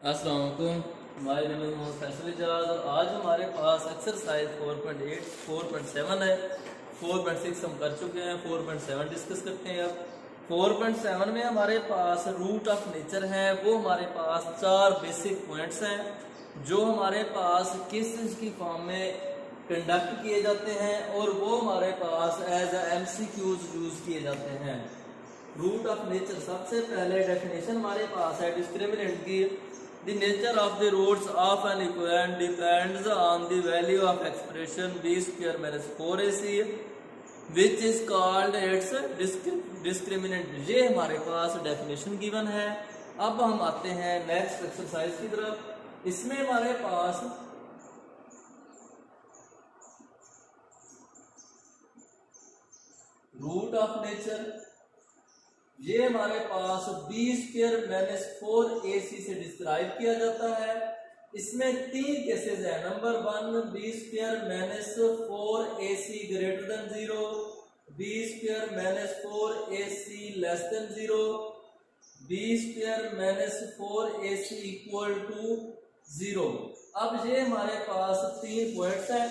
अस्सलाम वालेकुम। My name is Mohammad Faisal Ijaz और आज हमारे पास एक्सरसाइज 4.8 4.7 है। 4.6 हम कर चुके हैं, 4.7 डिस्कस करते हैं। अब 4.7 में हमारे पास रूट ऑफ नेचर है। वो हमारे पास 4 बेसिक पॉइंट्स हैं जो हमारे पास केसेस की फॉर्म में कंडक्ट किए जाते हैं और वो हमारे पास एज MCQs यूज किए जाते हैं। रूट ऑफ नेचर, सबसे पहले डेफिनेशन हमारे पास है डिस्क्रिमिनेंट की। The nature of the roots of an equation depends on the value of expression b square minus 4ac which is called its discriminant. ये हमारे पास डेफिनेशन गिवन है। अब हम आते हैं नेक्स्ट एक्सरसाइज की तरफ। इसमें हमारे पास रूट ऑफ नेचर, ये हमारे पास b स्क्वायर माइनस 4ac से डिस्क्राइब किया जाता है। इसमें 3 केसेस है। Number 1, b square minus 4ac greater than 0, b square minus 4ac less than 0, b square minus 4ac equal to 0। अब ये हमारे पास 3 पॉइंट्स हैं।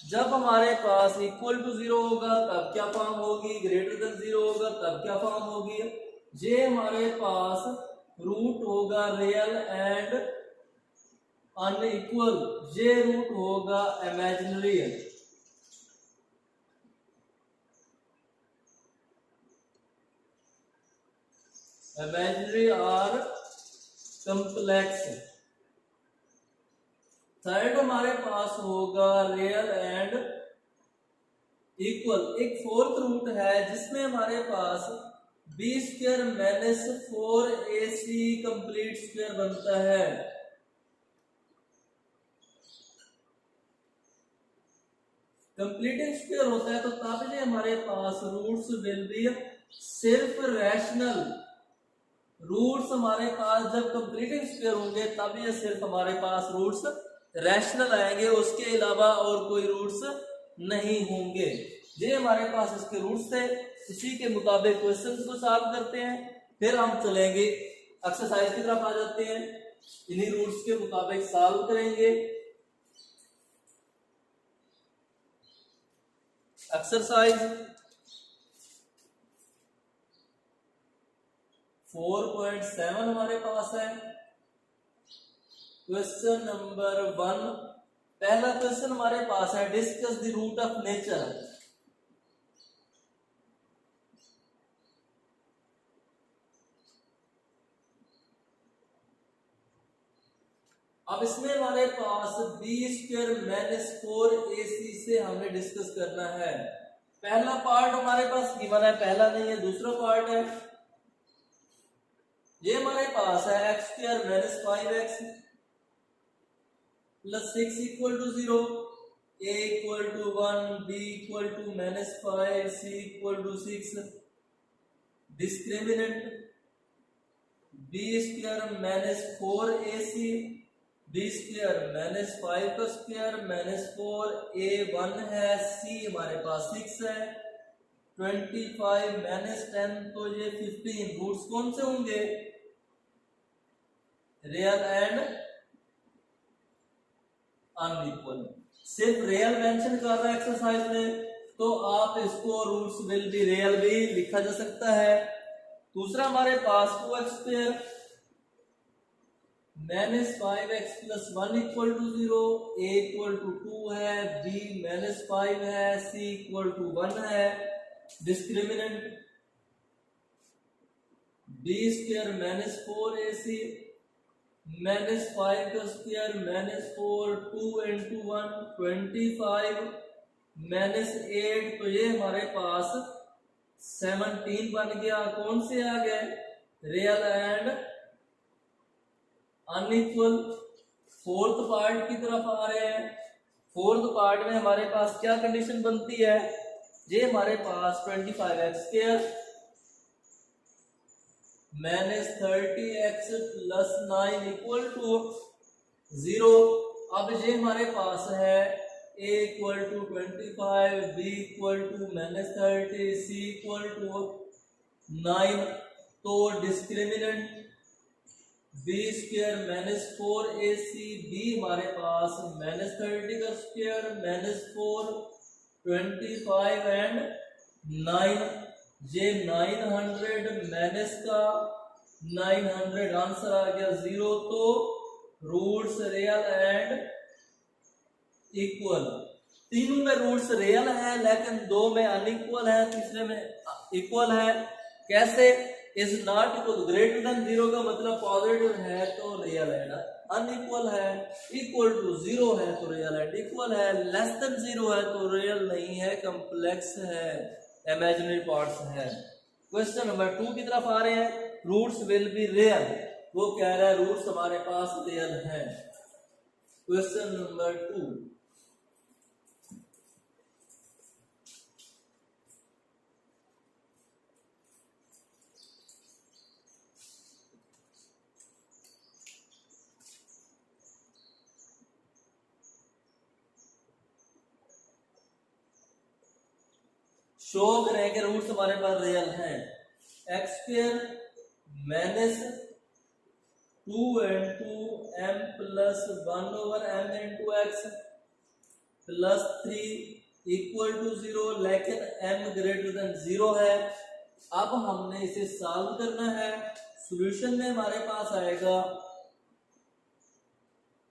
जब हमारे पास इक्वल टू 0 होगा तब क्या फॉर्म होगी, ग्रेटर देन 0 होगा तब क्या फॉर्म होगी। ये हमारे पास रूट होगा रियल एंड अनइक्वल, ये रूट होगा इमेजिनरी। इमेजिनरी और कॉम्प्लेक्स। थर्ड हमारे पास होगा रियल एंड इक्वल। एक फोर्थ रूट है जिसमें हमारे पास b square minus 4ac complete square बनता है। कंप्लीटिंग स्क्वायर होता है तो तब ये हमारे पास रूट्स विल बी सिर्फ रैशनल। रूट्स हमारे पास जब कंप्लीटिंग स्क्वायर होंगे तब ये सिर्फ हमारे पास रूट्स रैशनल आएंगे, उसके अलावा और कोई रूट्स नहीं होंगे। ये हमारे पास इसके रूट्स थे। इसी के मुताबिक क्वेश्चन को सॉल्व करते हैं, फिर हम चलेंगे एक्सरसाइज की तरफ आ जाते हैं। इन्हीं रूट्स के मुताबिक सॉल्व करेंगे। एक्सरसाइज 4.7 हमारे पास है। क्वेश्चन नंबर 1, पहला क्वेश्चन हमारे पास है discuss the root of nature. अब इसमें हमारे पास b स्क्वायर माइनस 4ac से हमने डिस्कस करना है। पहला पार्ट हमारे पास गिवन है, पहला नहीं है, दूसरा पार्ट है। ये हमारे पास है x square minus 5x plus 6 equal to 0, a equal to 1, b equal to minus 5, c equal to 6। Discriminant b square minus 4ac, b square minus 5 का स्क्वायर माइनस 4, a 1 है, c हमारे पास 6 है, 25 माइनस 10 तो ये 15। रूट्स कौन से होंगे, real and unequal. सिर्फ रियल मेंशन कर रहा है एक्सरसाइज में तो आप इसको रूट्स विल बी रियल भी लिखा जा सकता है। दूसरा हमारे पास 2x square minus 5x plus 1 equal to 0, a equal to 2 है, b माइनस 5 है, c इक्वल टू 1 है। Discriminant b square minus 4ac minus 5 का स्क्वायर माइनस 4, 2 इंटू 1 25 माइनस 8 तो ये हमारे पास 17 बन गया। कौन से आ गए, real and unequal. Fourth part की तरफ आ रहे हैं। फोर्थ पार्ट में हमारे पास क्या कंडीशन बनती है, ये हमारे पास 25x square minus 30x plus 9 equal to 0। अब ये हमारे पास है a equal to 25, b equal to minus 30, c equal to 9। तो discriminant b square minus 4ac, b हमारे पास माइनस 30 का स्क्वायर माइनस 4 25 एंड 9, ये 900 माइनस का 900 आंसर आ गया 0। तो रूट्स रियल एंड इक्वल, तीनों में रूट्स रियल है लेकिन दो में अनइक्वल है, तीसरे में इक्वल है। कैसे? Is not equal, greater than 0 का मतलब पॉजिटिव है तो रियल है, अनइक्वल है, इक्वल टू 0 है तो रियल है, इक्वल है, लेस देन 0 है तो रियल नहीं है, कॉम्प्लेक्स है, इमेजिनरी पार्ट्स है। क्वेश्चन नंबर 2 की तरफ आ रहे हैं। रूट्स विल बी रियल, वो कह रहा है रूट्स हमारे पास रियल है। क्वेश्चन नंबर 2, शो करें कि रूट्स हमारे पास रियल हैं। X square minus 2 into m plus 1 over m into x plus 3 equal to 0, लेकिन m ग्रेटर देन 0 है। अब हमने इसे सॉल्व करना है। सॉल्यूशन में हमारे पास आएगा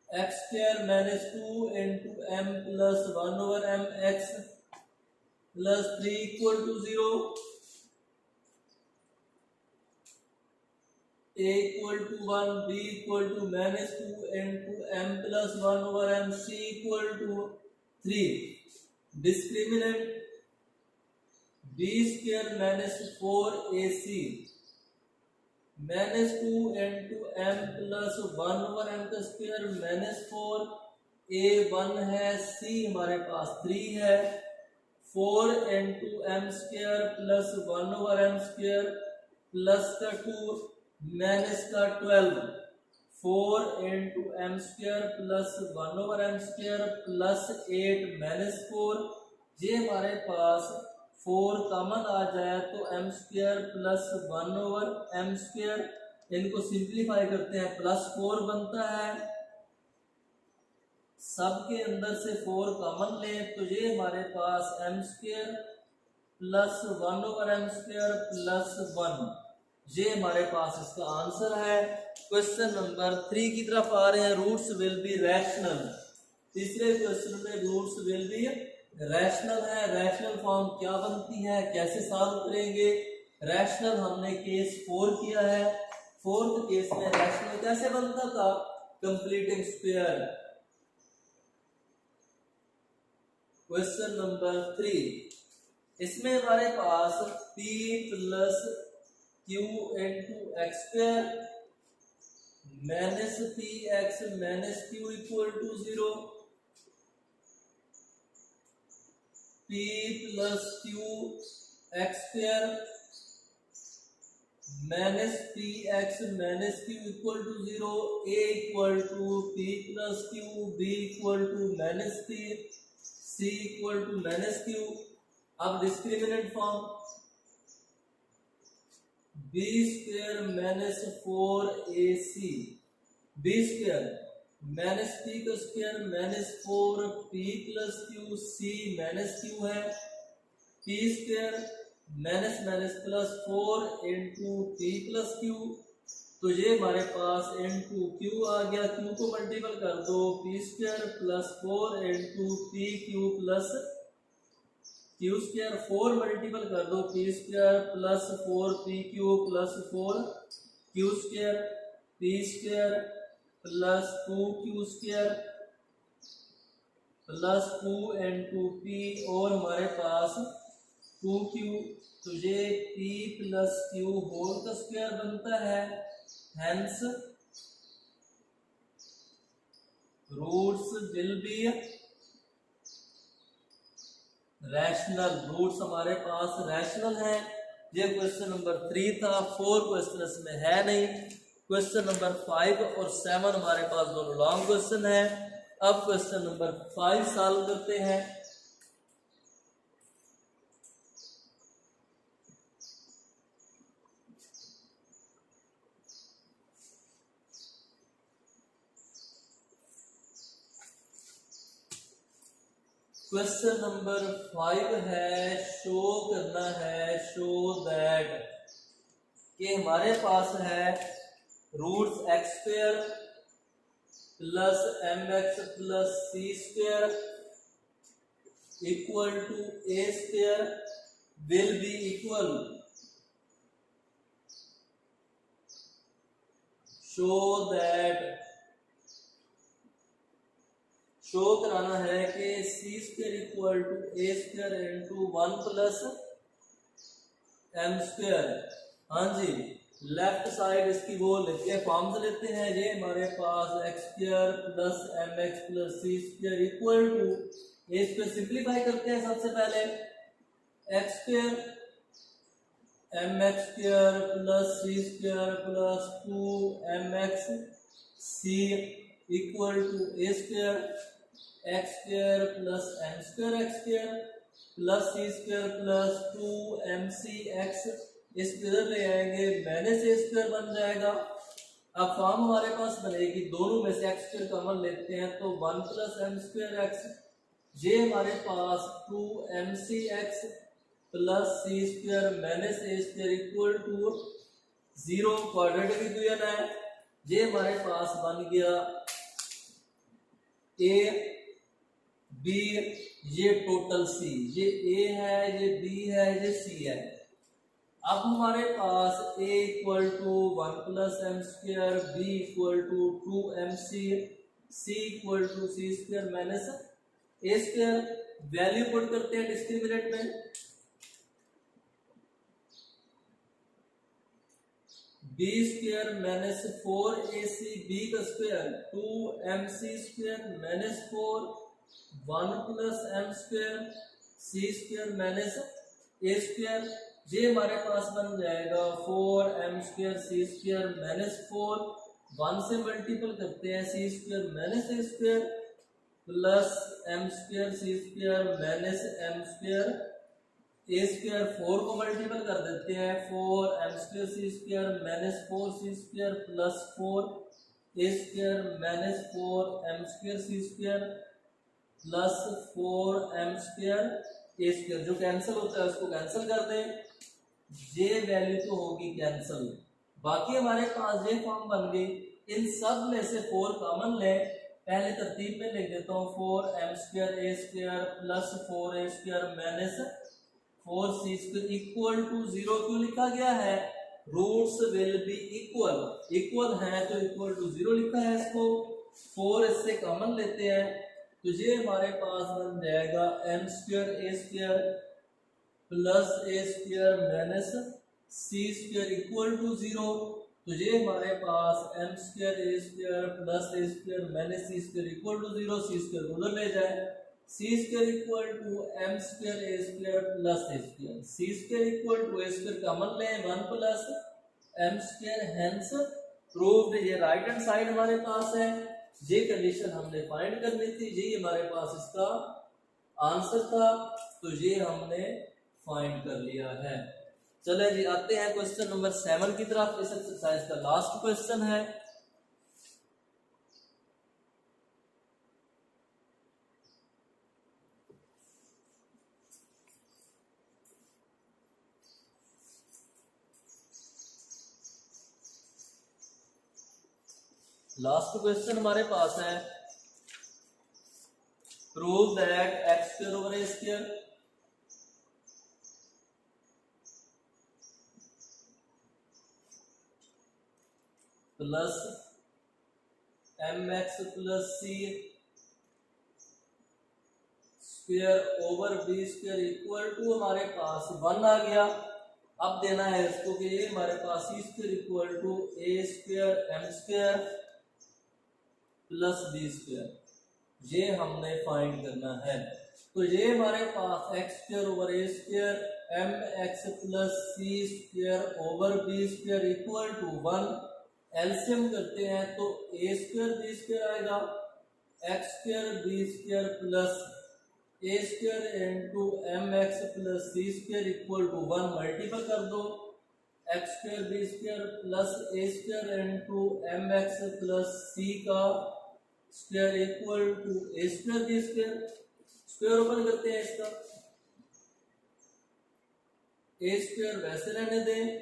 x square minus 2 into m plus 1 over m x plus 3 equal to 0, a equal to 1, b equal to minus 2 into m plus 1 over m, c equal to 3। Discriminant b square minus 4ac minus 2 into m plus 1 over m का square minus 4, a 1 है, c हमारे पास 3 है, 4 into m square plus 1 over M square plus का 2 minus का 12, 4 into m square plus 1 over M square plus 8 minus 4। ये हमारे पास 4 common आ जाए तो m square plus 1 over M square, इनको सिंप्लीफाई करते हैं प्लस 4 बनता है। सब के अंदर से 4 कॉमन लें तो ये हमारे पास M square plus 1 over M square plus 1, ये हमारे पास इसका आंसर है। क्वेश्चन नंबर 3 की तरफ आ रहे हैं। रूट्स विल बी रैशनल, तीसरे क्वेश्चन में रूट्स विल बी रैशनल है। रैशनल फॉर्म क्या बनती है, कैसे सॉल्व करेंगे? रैशनल हमने केस 4 किया है, फोर्थ केस में रैशनल कैसे बनता था? Completing square. क्वेश्चन नंबर 3, इसमें हमारे पास p plus q into X square minus P X minus Q equal to 0, p plus Q X square minus P X minus Q equal to 0, a equal to p plus Q, b equal to minus p, c equal to minus Q. अब discriminant form b square minus 4ac, b square minus p का square minus 4p plus Q, c minus Q है, p square minus minus plus 4 into p plus Q, तो ये हमारे पास into Q आ गया, Q को multiple कर दो, p square plus 4 into p q plus q square, 4 multiple कर दो, p square plus 4p q plus 4 q square, p square plus 2q square plus 2 into p और हमारे पास 2q, तो ये p प्लस q होल का square बनता है। Hence roots will be rational, roots हमारे पास रैशनल है। ये क्वेश्चन नंबर 3 था, 4 क्वेश्चन इसमें है नहीं। क्वेश्चन नंबर 5 और 7 हमारे पास दोनों लॉन्ग क्वेश्चन है। अब क्वेश्चन नंबर 5 सॉल्व करते हैं। क्वेश्चन नंबर 5 है, शो करना है, शो दैट कि हमारे पास है roots X square plus M x plus C square equal to A square will be equal. Show that, show कराना है कि C square equal to A square into 1 plus M square. हाँ जी, left side इसकी वो लेते हैं, form से लेते हैं। ये हमारे पास X square plus M x plus C square equal to A square. Simplify करते हैं सबसे पहले, X square M X square plus C square plus 2 M X C equal to A square, X square plus M square X square plus C square plus 2mc X. इस इधर ले आएंगे, minus ए square बन जाएगा। अब form हमारे पास बनेगी, दोनों में से एक्स स्क्वायर कॉमन लेते हैं तो 1 प्लस एम स्क्वायर एक्स। ये हमारे पास 2mc x plus C square minus A square equal to 0। Quadratic equation है। ये हमारे पास बन गया ए बी, ये टोटल सी, ये ए है, ये बी है, ये सी है। अब हमारे पास a equal to 1 plus M square, B equal to 2mc, C equal to C square minus A square. Value put करते हैं डिस्क्रिमिनेंट में, B square minus 4ac B का square 2mc square minus 4 1 plus M square C square minus ए square. ये हमारे पास बन जाएगा 4m square C square minus 4, 1 से मल्टीपल करते हैं सी स्क्वायर माइनस ए square plus M square C square minus M square ए square. 4 को मल्टीपल कर देते हैं, 4m square C square minus 4c square plus 4a square minus 4m square C square plus 4m square ए square. जो cancel होता है उसको cancel कर दें, ये वैल्यू तो होगी कैंसिल। बाकी हमारे पास ये फॉर्म बन गई। इन सब में से 4 कॉमन लें, पहले तरतीब में लिख देता हूँ 4m square A square plus 4a square minus 4c square equal to 0। क्यों लिखा गया है? Roots will be equal, equal है तो इक्वल टू 0 लिखा है इसको। 4 इससे कॉमन लेते हैं तो ये हमारे पास बन जाएगा M square A square plus A square minus C square equal to 0। तो ये हमारे पास M square A square plus A square minus C square equal to 0। C square उधर ले जाए, C square equal to M square A square plus A square, C square equal to A square common लें 1 plus M square, hence proved. ये right hand side हमारे पास है। ये condition हमने फाइंड करनी थी, ये हमारे पास इसका आंसर था, तो ये हमने फाइंड कर लिया है। चले जी, आते हैं क्वेश्चन नंबर 7 की तरफ। इस एक्सरसाइज का लास्ट क्वेश्चन है। लास्ट क्वेश्चन हमारे पास है, prove that x square over A square plus M x plus C square over B square equal to हमारे पास 1 आ गया। अब देना है इसको कि ये हमारे पास C square equal to A square M square plus B square, ये हमने फाइंड करना है। तो ये हमारे पास X square over A square M x plus C square over B square equal to 1। LCM करते हैं तो ए स्क्वायर बी स्क्वायर आएगा, x square B square plus A square into M x plus C square equal to 1। Multiple कर दो, x square B square plus A square into M x plus C का square equal to A square B square. Square open करते हैं इसका, A square वैसे रहने दें,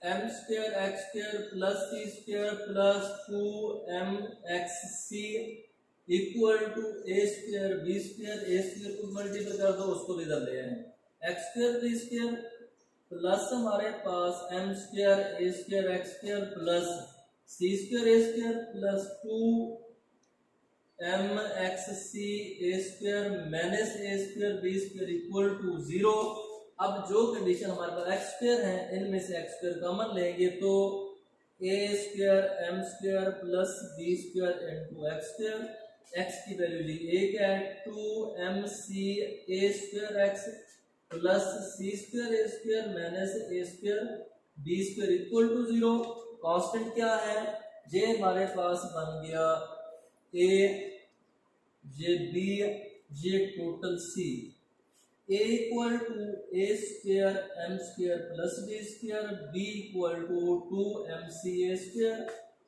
M square X square plus C square plus 2mxc equal to A square B square, A square को multiply कर दो, उसको इधर ले आए, X square B square plus हमारे पास M square A square X square plus C square A square plus 2mxc a square minus A square B square equal to 0। अब जो कंडीशन हमारे पास एक्स स्क्वायर है, इनमें से एक्स स्क्वायर कॉमन लेंगे तो A square M square plus B square into X square, X की वैल्यू ली 1 है, 2mc A square X plus C square A square minus A square B square equal to 0। Constant क्या है, जे हमारे पास बन गया ए, जे बी, जे total C, a equal to A square M square plus B square, b equal to 2mc A square,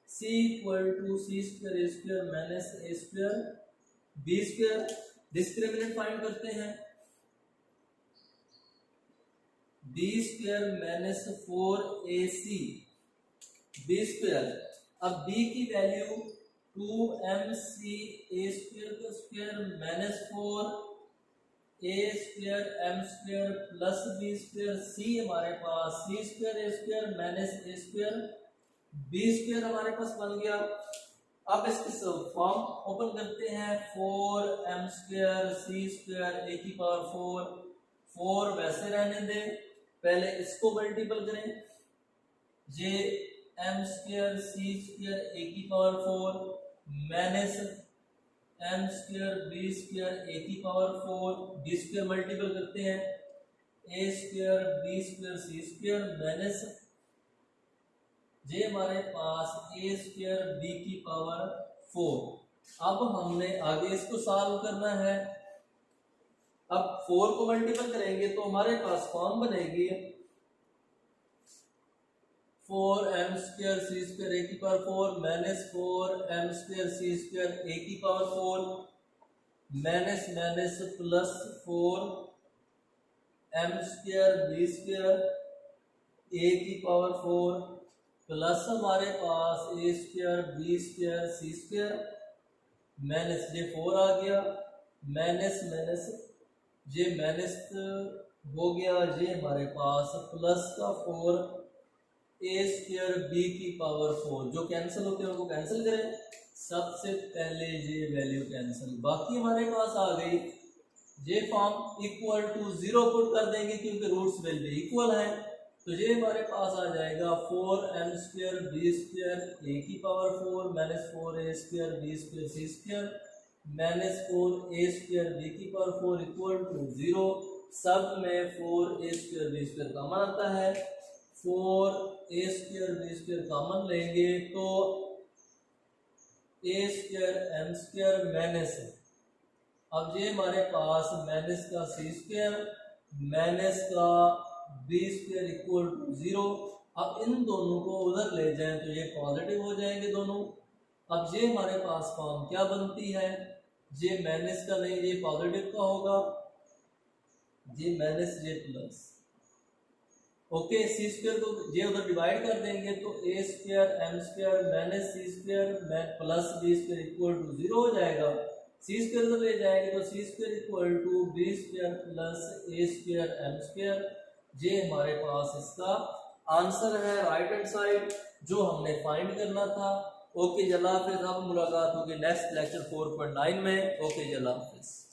c equal to C square A square minus A square B square. Discriminant find करते हैं, b square minus 4ac B square, अब b की वैल्यू 2mc A square का square minus 4 A square M square plus B square, C हमारे पास C square ए square minus ए square B square हमारे पास बन गया। अब इसकी फॉर्म ओपन करते हैं, 4m square C square A की पावर 4, 4 वैसे रहने दें, पहले इसको मल्टीपल करें, जे M square C square A की power 4 minus M square B square A की पावर 4, बी स्क्वायर मल्टीपल करते हैं, A square B square C square minus जे हमारे पास ए स्क्वायर बी की पावर 4। अब हमने आगे इसको सॉल्व करना है। अब 4 को मल्टीपल करेंगे तो हमारे पास फॉर्म बनेगी 4m square C square A की power 4 minus 4m square C square A की power 4 minus minus plus 4m square B square A की पावर 4 प्लस हमारे पास A square B square C square minus जे 4 आ गया, minus minus जे minus हो गया, जे हमारे पास प्लस का 4 ए स्क्वायर बी की पावर 4, जो कैंसिल होते हैं उनको कैंसिल करें, सबसे पहले ये वैल्यू कैंसिल, बाकी हमारे पास आ गई जे फॉर्म इक्वल टू 0 पुट कर देंगे क्योंकि रूट्स वैल्यू इक्वल है, तो ये हमारे पास आ जाएगा 4m square B square A की power 4 minus 4a square B square C square minus 4a square B की पावर 4 इक्वल टू 0। सब में 4a square B square common आता है, 4a square B square common लेंगे तो a square M square minus, अब ये हमारे पास माइनस का सी स्क्वायर माइनस का बी स्क्वायर इक्वल टू 0। अब इन दोनों को उधर ले जाएं तो ये पॉजिटिव हो जाएंगे दोनों। अब ये हमारे पास फॉर्म क्या बनती है, ये माइनस का नहीं, ये पॉजिटिव का होगा, ये माइनस जे प्लस, ओके। सी स्क्वायर को जे उधर डिवाइड कर देंगे तो A square M square minus C square plus B square equal to 0 हो जाएगा। सी स्क्वायर उधर ले जाएंगे तो C square equal to B square plus A square M square, ये हमारे पास इसका आंसर है राइट हैंड साइड जो हमने फाइंड करना था। ओके जला, फिर अब मुलाकात होगी नेक्स्ट लेक्चर 4.9 में। ओके जला हाफिज़।